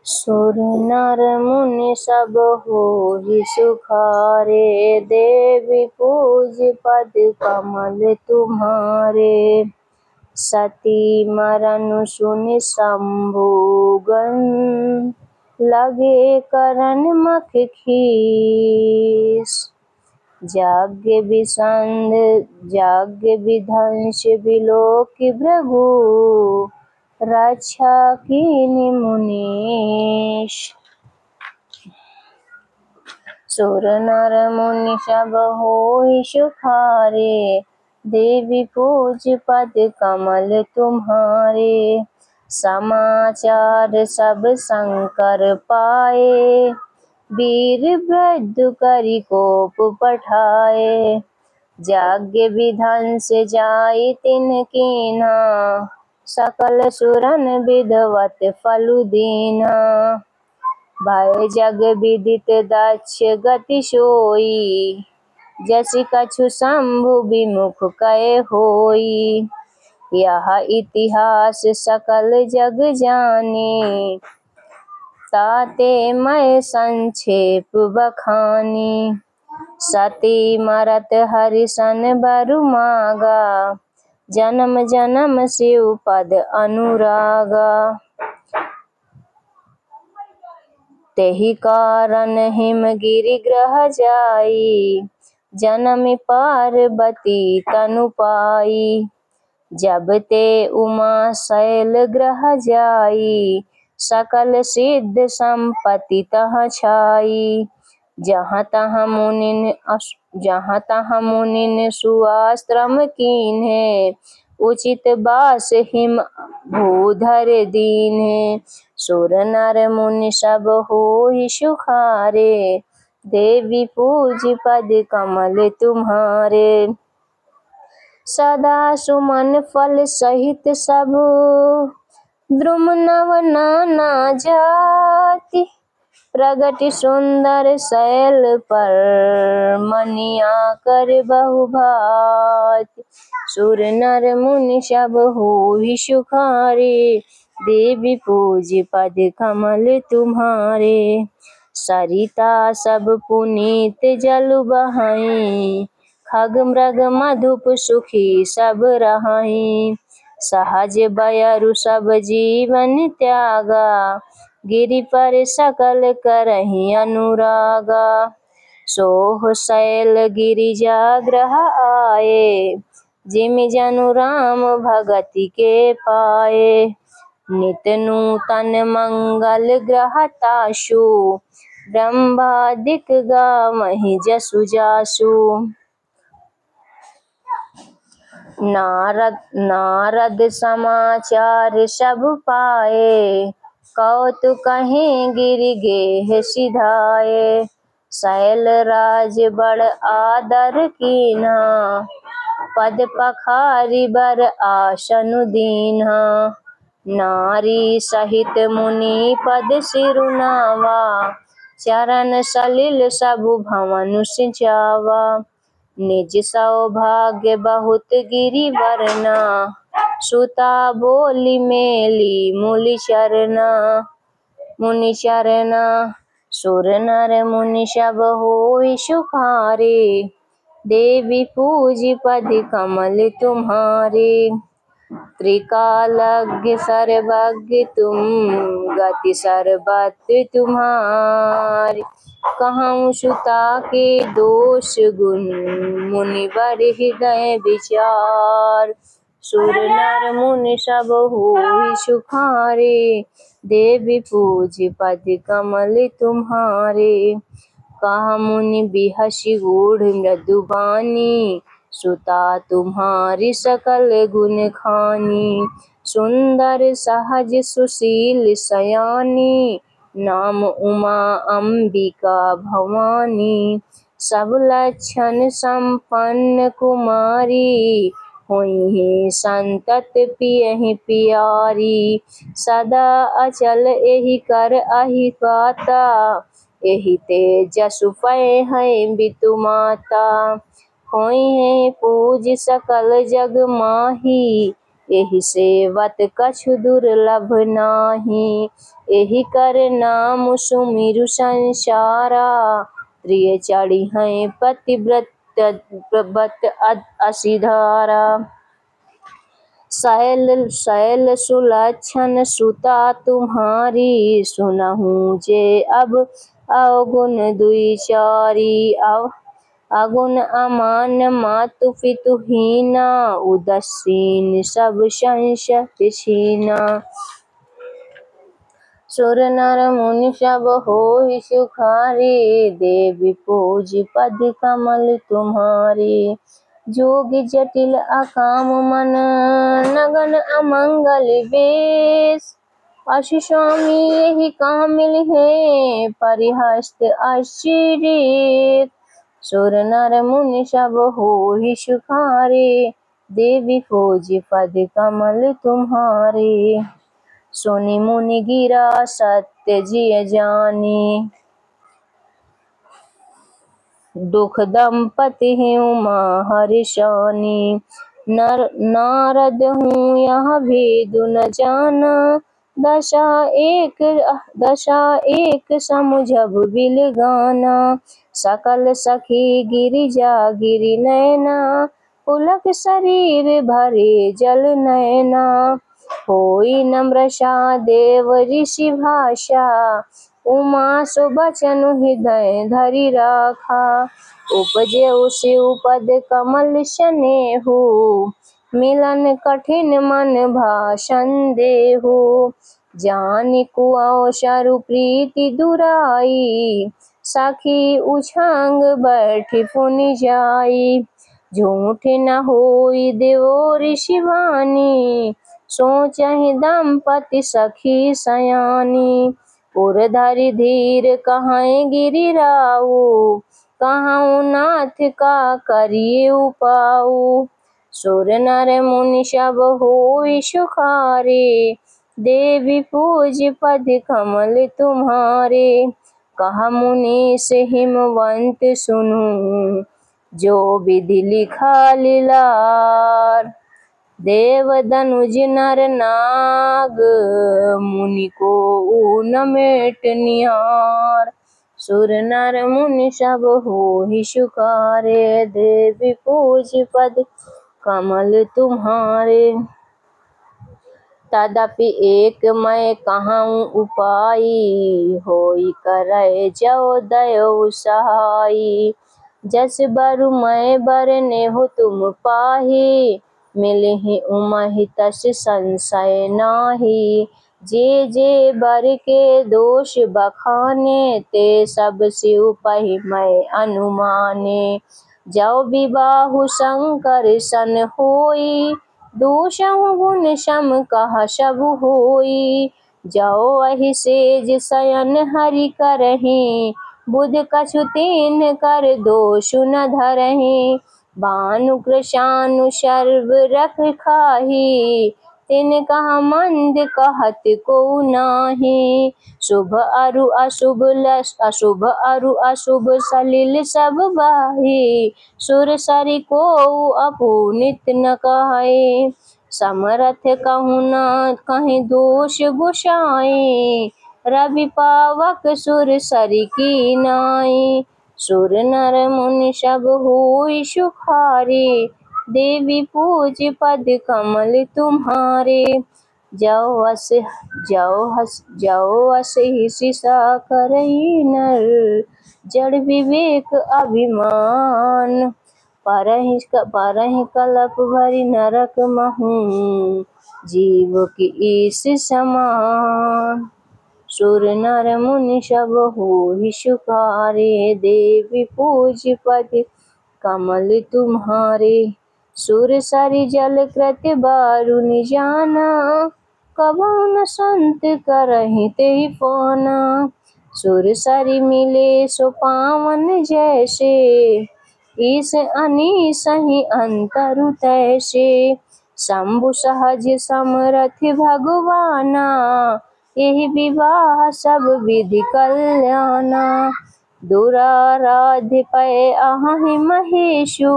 सुर नर मुनि सब होहि सुखारे, देवी पूज पद कमल तुम्हारे। सती मरनु सुनि शंभुगन, लगे करन मख खीस। जाग्य विध्वंस विलोक भृगु, रक्षा कीन्हि मुनीश। सुर नर मुनि सब होहि सुखारे, देवी पूज पद कमल तुम्हारे। समाचार सब शंकर पाए, वीर वृद्ध करि कोप पठाए। जाग्य विध्वंस जाई तिन्ह कीन्हा, सकल सुरन विधवत फलु दीन्हा। भय जग विदित दक्ष गति सोई, जसि कछु शंभु विमुख कए होई। यह इतिहास सकल जग जानी, ताते मैं संक्षेप बखानी। सती मरत हरिसन बरु मागा, जन्म जन्म शिव पद अनुरागा। तेहि कारण हिमगिरि ग्रह जाई, जनमि पार्वती तनु पाई। जब ते उमा शैल ग्रह जाई, सकल सिद्ध संपत्ति तह छाई। जहाँ तहाँ मुनिन सुआश्रम कीन्हे, उचित बास हिम भूधर दीन्हे। सुर नर मुनि सब होहि सुखारे, देवी पूज पद कमल तुम्हारे। सदा सुमन फल सहित सब, द्रुम नव नाना जाति। प्रगति सुंदर शैल पर, मनिया कर बहु भांति। सुर नर मुनि सब होहि सुखारे, देवी पूज पद कमल तुम्हारे। सरिता सब पुनीत जल बहाई, खग मृग मधुप सुखी सब रहाई। सहज बयरु सब जीवन त्यागा, गिरि पर सकल करहि अनुरागा। सोह शैल गिरिजा ग्रह आए, जिमि जनु राम भगति के पाए। नित नूतन मंगल ग्रह तासु, ब्रह्मादिक गावहीं जसु जासु। नारद समाचार सब पाए, कौतुकहि गिरि गेह सिधाए। शैल राज बड़ आदर कीन्हा, पद पखारि बर आसनु दीन्हा। नारी सहित मुनि पद सिरुनावा, चरण सलिल सबु भवन सिंचावा। निज सौभाग्य बहुत गिरि वर्ना, सुता बोली मेली मुनि चरना। सुर नर मुनि सब होहि सुखारे, देवी पूज पद कमल तुम्हारे। त्रिकालज्ञ सर्वज्ञ तुम, गति सर्वत्र तुम्हारी। कहऊँ सुता के दोष गुण, मुनिवर हृदय विचार। सुर नर मुनि सब होहि सुखारे, देवी पूज पद कमल तुम्हारे। कहा मुनि बिहसि गूढ़ मृदु बानी, सुता तुम्हारी सकल गुण खानी। सुंदर सहज सुशील सयानी, नाम उमा अंबिका भवानी। सब लक्षण संपन्न कुमारी, होइहि संतत पियहि पियारी। सदा अचल एहि कर अहि पाता, एहि ते जसु पै हैं बितु माता। होइहि पूज सकल जग माही, एहि सेवत कछु दुर्लभ नाही। एहि कर नाम सुमिरु संसारा, प्रिय चढ़ी हैं पतिव्रत असिधारा। शैल सुलक्षण सुता तुम्हारी, सुनहूँ जे अब अवगुण दुई चारी। अगुण अमान्य मातु पितु हीना, उदासीन सब संशय छीना। सुर नर मुनि सब होई सुखारी, देवी पूज पद कमल तुम्हारी। जोगी जटिल अकाम मन, नगन अमंगल बेश। अशु स्वामी यही कहाँ मिलिहे, परिहस्त आश्चर्य। सुर नर मुनि सब होई सुखारे, देवी पूज पद कमल तुम्हारे। सुनि मुनि गिरा सत्य जिय जानी, दुख दंपति उमा हर्षानी। नारद हूँ यह भेद न जाना, दशा एक समुझब बिल गाना। सकल सखी गिरिजा गिरि नैना, पुलक शरीर भरे जल नैना। होई नम्रसा देव ऋषि भाषा, उमा सुबचन हृदय धरि राखा। उपजेउ शिव पद कमल स्नेहु, मिलन कठिन मन भाषण देहु। जानि कुअवसरु प्रीति दुराई, सखी उछांग बैठी पुनि जाई। झूठ न होई देवो ऋषि वाणी, सोचहि दंपति सखी सयानी। पुर धरि धीर कहाँ गिरिराऊ, कहाँ नाथ का करिए उपाऊ। सुर नर मुनि सब होई सुखारे, देवी पूज पद कमल तुम्हारे। कहा मुनीश हिमवंत सुनूं, जो विधि लिखा लीलार। देव दनुज नर नाग, मुनि को न मेट निहार। सुर नर मुनि सब होई सुखारे, देवी पूज पद कमल तुम्हारे। तदपि एक मैं कहूँ उपाई, होई करे जो दयो सहाई। जस बरु मैं बरनेहु तुम पाही, मिलहि उमहि तस संशय नाही। जे जे बर के दोष बखाने, ते सब शिव पहि मैं अनुमाने। जौ विबाहु शंकर सन होई, दोषहु गुण सम कहा सब होई। जौ अहि सेज शयन हरि करहि, बुध कछु तीन कर दोषु न धरहि। भानु कृशानु सर्व रख खाही, तिन कहा मंद कहत को नाही। शुभ अरु अशुभ सलिल सब बाही, सुर सरि को अपुनित न कहे। समरथ कहूँ न कहीं दोष गुसाई, रवि पावक सुर सरि की नाई। सुर नर मुनि सब होई सुखारे, देवी पूज पद कमल तुम्हारे। जौ अस हिसिसा करई नर, जड़ विवेक अभिमान। परहि कलप भरी नरक महूँ, जीव की ईस समान। सुर नर मुनि सब होई सुखारे, देवी पूज पद कमल तुम्हारे। सुर सरि जल कृत बारु निजाना, कबहु न संत करहि तेहि पाना। सुर सरि मिले सो पावन जैसे, ईस अनीस ही अंतरु तैसे। शंभु सहज समरथ भगवाना, यही विवाह सब विधि कल्याणा। दुराराध्य पै अहि महेशु,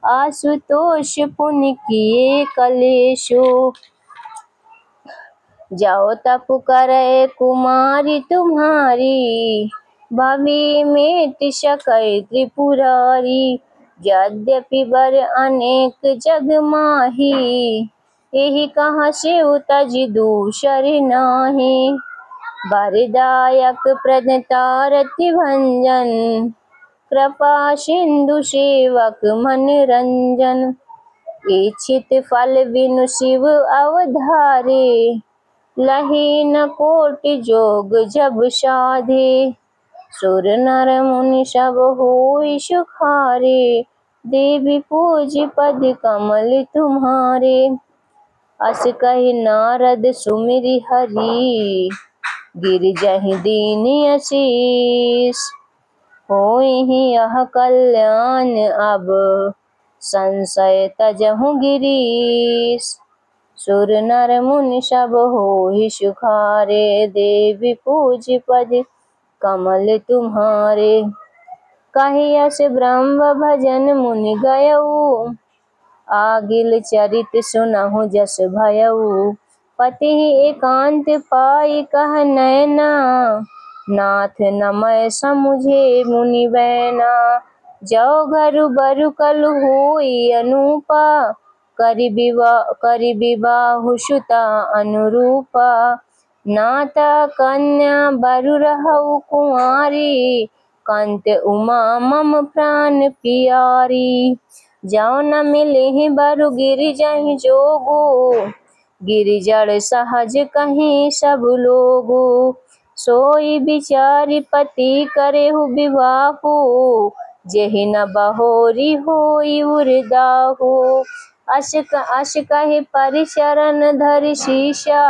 आशुतोष पुण्य किए कलेशो। जाओ तप करे कुमारी तुम्हारी, भवी मेट सकै त्रिपुरारी। यद्यपि बर अनेक जग माही, यही कहाँ से तज दूसर नाही। वरदायक प्रदतारति भंजन, कृपा सिंधु सेवक मनरंजन। इच्छित फल बिनु शिव अवधारे, लही न कोटि जोग जब साधे। सुर नर मुनि सब होई सुखारे, देवी पूज पद कमल तुम्हारे। अस कहि नारद सुमिरि हरि, गिरिजहि दीन आशीष। होई यह कल्याण अब, संशय तजहु गिरीश। सुर नर मुनि सब होई सुखारे, देवी पूज पद कमल तुम्हारे। कहियस ब्रह्म भजन मुनि गयऊ, आगिल चरित सुनहु जस भयऊ। पति एकांत पाई कह नैना, नाथ न मैं समुझे मुनि बैना। जो घरु बरु कलु होई अनूपा, करि विवाहु सुता अनुरूपा। नाता कन्या बरु रहु कुंवारी, कांत उमा मम प्राण प्यारी। जाओ न मिलहि बरु गिरिजहि जोगु, गिरिजड़ सहज कहीं सब लोगु। सोई बिचारी पति करेहु विवाहु, जेहि न बहोरी होई उरदाहु। अस कहि परिचरण धरि सीसा,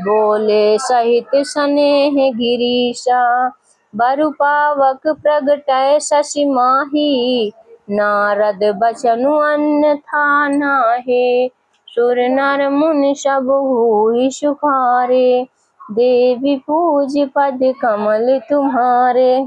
बोले सहित सनेह गिरीशा। बरु पावक प्रगटय शशि माही, नारद बचनु अन्यथा नाहि। सुर नर मुनि सब होई सुखारे, देवी पूज पद कमल तुम्हारे।